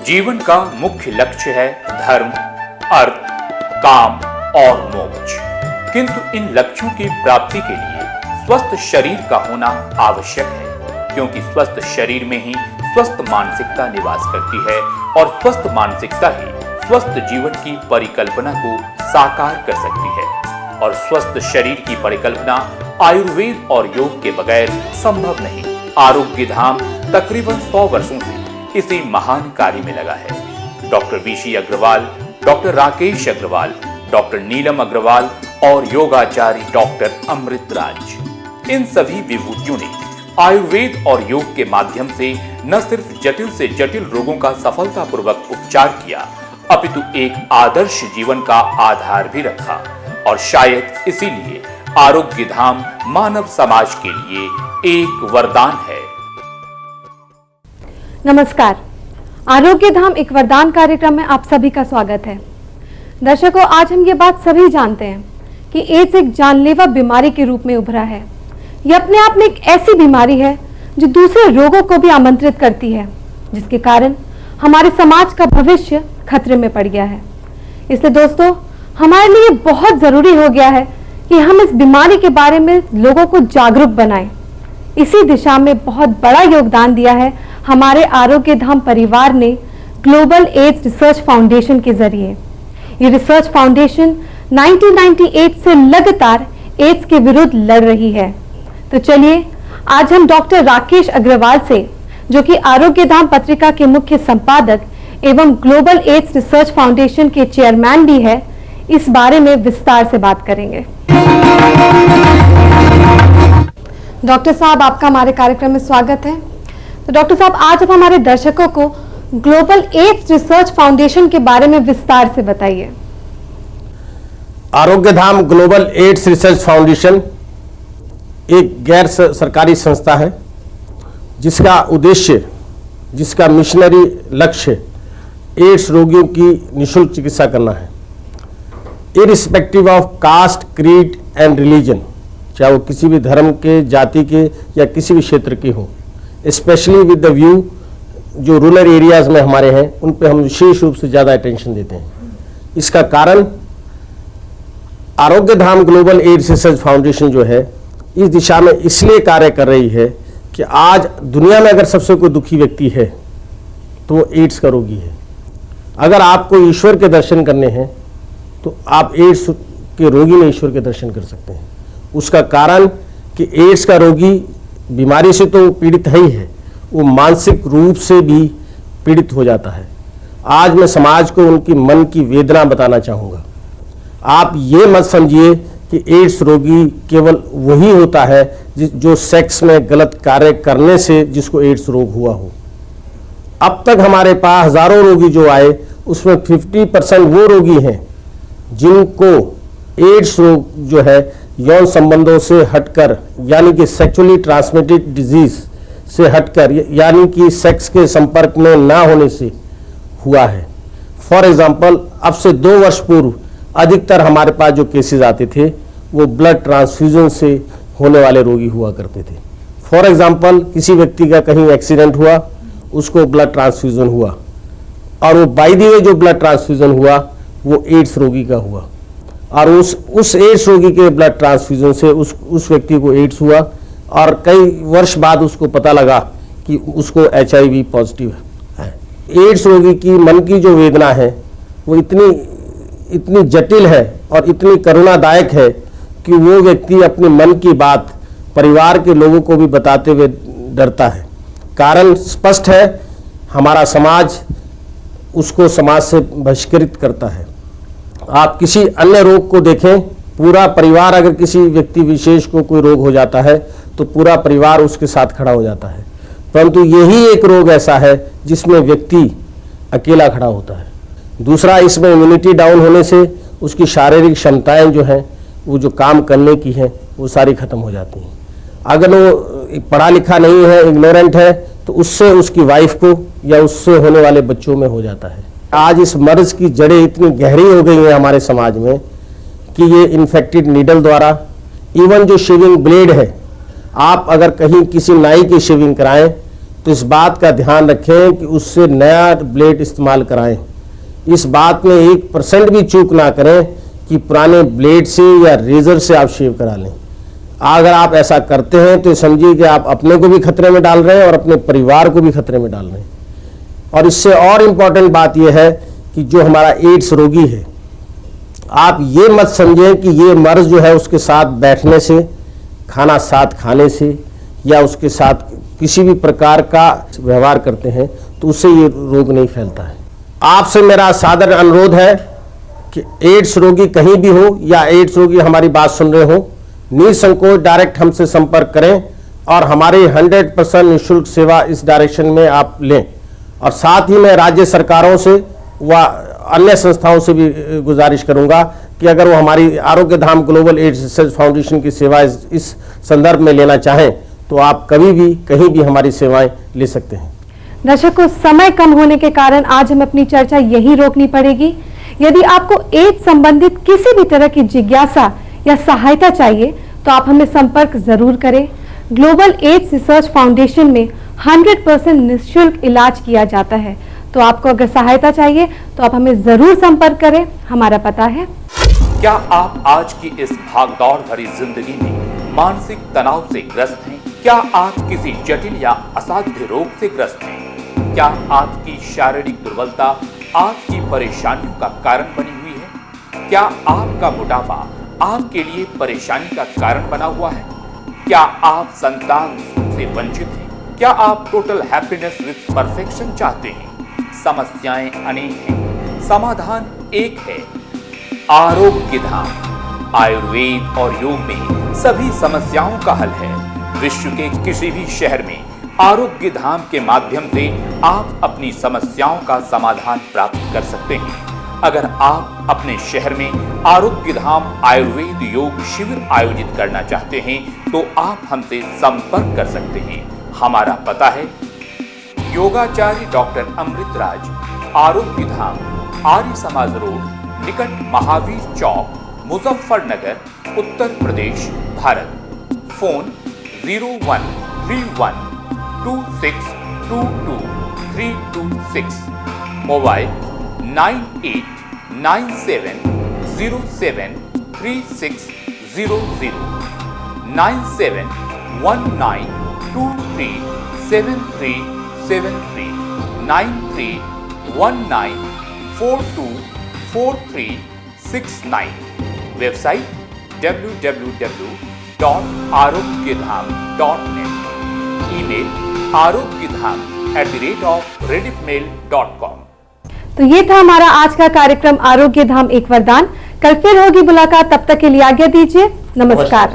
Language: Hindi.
जीवन का मुख्य लक्ष्य है धर्म, अर्थ, काम और मोक्ष। किंतु इन लक्ष्यों की प्राप्ति के लिए स्वस्थ शरीर का होना आवश्यक है, क्योंकि स्वस्थ शरीर में ही स्वस्थ मानसिकता निवास करती है और स्वस्थ मानसिकता ही स्वस्थ जीवन की परिकल्पना को साकार कर सकती है। और स्वस्थ शरीर की परिकल्पना आयुर्वेद और योग के बगैर संभव नहीं। आरोग्य धाम तकरीबन 100 वर्षों से इसी महान कार्य में लगा है। Doctor VC Agarwal, doctor Rakesh Agarwal, doctor Neelam Agarwal और योगाचार्य डॉक्टर अमृतराज, इन सभी विभूतियों ने आयुर्वेद और योग के माध्यम से न सिर्फ जटिल से जटिल रोगों का सफलतापूर्वक उपचार किया, अपितु एक आदर्श जीवन का आधार भी रखा। और शायद इसीलिए आरोग्य धाम मानव समाज के लिए एक वरदान है। नमस्कार, आरोग्य धाम एक वरदान कार्यक्रम में आप सभी का स्वागत है। दर्शकों, आज हम ये बात सभी जानते हैं कि एड्स एक जानलेवा बीमारी के रूप में उभरा है। यह अपने आप में एक ऐसी बीमारी है जो दूसरे रोगों को भी आमंत्रित करती है, जिसके कारण हमारे समाज का भविष्य खतरे में पड़ गया है। इसलिए दोस्तों, हमारे लिए बहुत जरूरी हो गया है कि हम इस बीमारी के बारे में लोगों को जागरूक बनाएं। इसी दिशा में बहुत बड़ा योगदान दिया है हमारे आरोग्य धाम परिवार ने ग्लोबल एड्स रिसर्च फाउंडेशन के जरिए। ये रिसर्च फाउंडेशन 1998 से लगातार एड्स के विरुद्ध लड़ रही है। तो चलिए आज हम डॉक्टर राकेश अग्रवाल से, जो कि आरोग्य धाम पत्रिका के मुख्य संपादक एवं ग्लोबल एड्स रिसर्च फाउंडेशन के चेयरमैन भी है, इस बारे में विस्तार से बात करेंगे। डॉक्टर साहब, आपका हमारे कार्यक्रम में स्वागत है। तो डॉक्टर साहब, आज आप हमारे दर्शकों को ग्लोबल एड्स रिसर्च फाउंडेशन के बारे में विस्तार से बताइए। आरोग्य धाम ग्लोबल एड्स रिसर्च फाउंडेशन एक गैर सरकारी संस्था है, जिसका उद्देश्य, जिसका मिशनरी लक्ष्य एड्स रोगियों की निःशुल्क चिकित्सा करना है, irrespective of caste, creed and religion, चाहे वो किसी भी धर्म के, जाति के या किसी भी क्षेत्र के हों। स्पेशली विद द व्यू जो रूरल एरियाज में हमारे हैं, उन पे हम विशेष रूप से ज़्यादा अटेंशन देते हैं। इसका कारण आरोग्य धाम ग्लोबल एड्स रिसर्च फाउंडेशन जो है, इस दिशा में इसलिए कार्य कर रही है कि आज दुनिया में अगर सबसे कोई दुखी व्यक्ति है तो वो एड्स का रोगी है। अगर आपको ईश्वर के दर्शन करने हैं तो आप एड्स के रोगी में ईश्वर के दर्शन कर सकते हैं। उसका कारण कि एड्स का रोगी बीमारी से तो पीड़ित है ही है, वो मानसिक रूप से भी पीड़ित हो जाता है। आज मैं समाज को उनकी मन की वेदना बताना चाहूँगा। आप ये मत समझिए कि एड्स रोगी केवल वही होता है जो सेक्स में गलत कार्य करने से जिसको एड्स रोग हुआ हो। अब तक हमारे पास हजारों रोगी जो आए, उसमें 50% वो रोगी हैं जिनको एड्स रोग जो है यौन संबंधों से हटकर, यानी कि सेक्सुअली ट्रांसमिटेड डिजीज से हटकर, यानी कि सेक्स के संपर्क में ना होने से हुआ है। फॉर एग्जांपल, अब से 2 वर्ष पूर्व अधिकतर हमारे पास जो केसेस आते थे वो ब्लड ट्रांसफ्यूजन से होने वाले रोगी हुआ करते थे। फॉर एग्जांपल, किसी व्यक्ति का कहीं एक्सीडेंट हुआ, उसको ब्लड ट्रांसफ्यूजन हुआ, और वो बाय द वे जो ब्लड ट्रांसफ्यूजन हुआ वो एड्स रोगी का हुआ, और उस एड्स रोगी के ब्लड ट्रांसफ्यूजन से उस व्यक्ति को एड्स हुआ, और कई वर्ष बाद उसको पता लगा कि उसको HIV पॉजिटिव है। एड्स रोगी की मन की जो वेदना है वो इतनी जटिल है और इतनी करुणादायक है कि वो व्यक्ति अपने मन की बात परिवार के लोगों को भी बताते हुए डरता है। कारण स्पष्ट है, हमारा समाज उसको समाज से बहिष्कृत करता है। आप किसी अन्य रोग को देखें, पूरा परिवार, अगर किसी व्यक्ति विशेष को कोई रोग हो जाता है तो पूरा परिवार उसके साथ खड़ा हो जाता है, परंतु यही एक रोग ऐसा है जिसमें व्यक्ति अकेला खड़ा होता है। दूसरा, इसमें इम्यूनिटी डाउन होने से उसकी शारीरिक क्षमताएं जो हैं, वो जो काम करने की हैं, वो सारी खत्म हो जाती हैं। अगर वो पढ़ा लिखा नहीं है, इग्नोरेंट है, तो उससे उसकी वाइफ को या उससे होने वाले बच्चों में हो जाता है। आज इस मर्ज की जड़ें इतनी गहरी हो गई हैं हमारे समाज में कि ये इन्फेक्टेड नीडल द्वारा, इवन जो शेविंग ब्लेड है, आप अगर कहीं किसी नाई की शेविंग कराएं तो इस बात का ध्यान रखें कि उससे नया ब्लेड इस्तेमाल कराएं। इस बात में 1% भी चूक ना करें कि पुराने ब्लेड से या रेजर से आप शेव करा लें। अगर आप ऐसा करते हैं तो समझिए कि आप अपने को भी खतरे में डाल रहे हैं और अपने परिवार को भी खतरे में डाल रहे हैं। और इससे और इम्पॉर्टेंट बात यह है कि जो हमारा एड्स रोगी है, आप ये मत समझें कि ये मर्ज जो है उसके साथ बैठने से, खाना साथ खाने से या उसके साथ किसी भी प्रकार का व्यवहार करते हैं तो उससे ये रोग नहीं फैलता है। आपसे मेरा सादर अनुरोध है कि एड्स रोगी कहीं भी हो या एड्स रोगी हमारी बात सुन रहे हो, निसंकोच डायरेक्ट हमसे संपर्क करें और हमारी 100% निःशुल्क सेवा इस डायरेक्शन में आप लें। और साथ ही मैं राज्य सरकारों से व अन्य संस्थाओं से भी गुजारिश करूंगा कि अगर वो हमारी आरोग्य धाम ग्लोबल एड्स रिसर्च फाउंडेशन की सेवा इस संदर्भ में लेना चाहें तो आप कभी भी कहीं भी हमारी सेवाएं ले सकते हैं। दर्शकों, समय कम होने के कारण आज हमें अपनी चर्चा यहीं रोकनी पड़ेगी। यदि आपको एड्स संबंधित किसी भी तरह की जिज्ञासा या सहायता चाहिए तो आप हमें संपर्क जरूर करें। ग्लोबल एड्स रिसर्च फाउंडेशन में 100% निःशुल्क इलाज किया जाता है। तो आपको अगर सहायता चाहिए तो आप हमें जरूर संपर्क करें। हमारा पता है। क्या आप आज की इस भागदौड़ भरी जिंदगी में मानसिक तनाव से ग्रस्त हैं? क्या आप किसी जटिल या असाध्य रोग से ग्रस्त हैं? क्या आपकी शारीरिक दुर्बलता आपकी परेशानियों का कारण बनी हुई है? क्या आपका मोटापा आपके लिए परेशानी का कारण बना हुआ है? क्या आप संतान से वंचित हैं? क्या आप टोटल हैप्पीनेस विद परफेक्शन चाहते हैं? समस्याएं अनेक हैं, समाधान एक है। आरोग्य धाम आयुर्वेद और योग में सभी समस्याओं का हल है। विश्व के किसी भी शहर में आरोग्य धाम के माध्यम से आप अपनी समस्याओं का समाधान प्राप्त कर सकते हैं। अगर आप अपने शहर में आरोग्य धाम आयुर्वेद योग शिविर आयोजित करना चाहते हैं तो आप हमसे संपर्क कर सकते हैं। हमारा पता है योगाचार्य डॉक्टर अमृतराज, आरोग्य धाम, आर्य समाज रोड, निकट Mahavir Chowk, Muzaffarnagar, Uttar Pradesh, Bharat. Phone 013126222326, mobile 9897073600, 9719237373, 9319424369। Website www.arogyadham.net, email arogyadham@rediffmail.com। तो ये था हमारा आज का कार्यक्रम आरोग्य धाम एक वरदान। कल फिर होगी मुलाकात, तब तक के लिए आज्ञा दीजिए। नमस्कार।